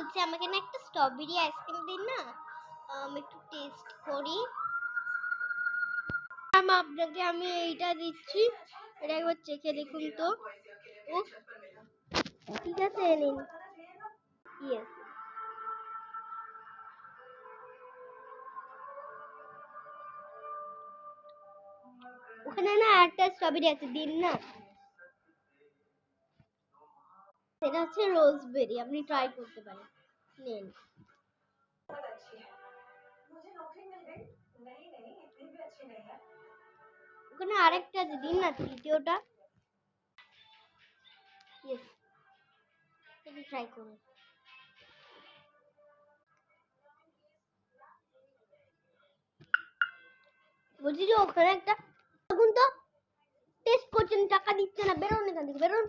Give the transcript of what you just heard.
বলছে আমাকে না একটা স্ট্রবেরি আইসক্রিম দিন না, আমি একটু টেস্ট করি। আপনাকে আমি এইটা দিচ্ছি, এটা একবার চেখে দেখুন তো। ঠিক আছে, নিন। ইয়েস, ওখানে না একটা স্ট্রবেরি আছে, দিন না। এটা হচ্ছে রোজবেরি, আপনি ট্রাই করতে পারেন, নিন। ওখানে আরেকটা আছে, দিন না তৃতীয়টা। ইয়েস, এটা ট্রাই করুন। বলছি যে ওখানে একটা, দেখুন তো, টেস্ট করছেন, টাকা দিচ্ছে না, বেরোন এখান থেকে, বেরোন।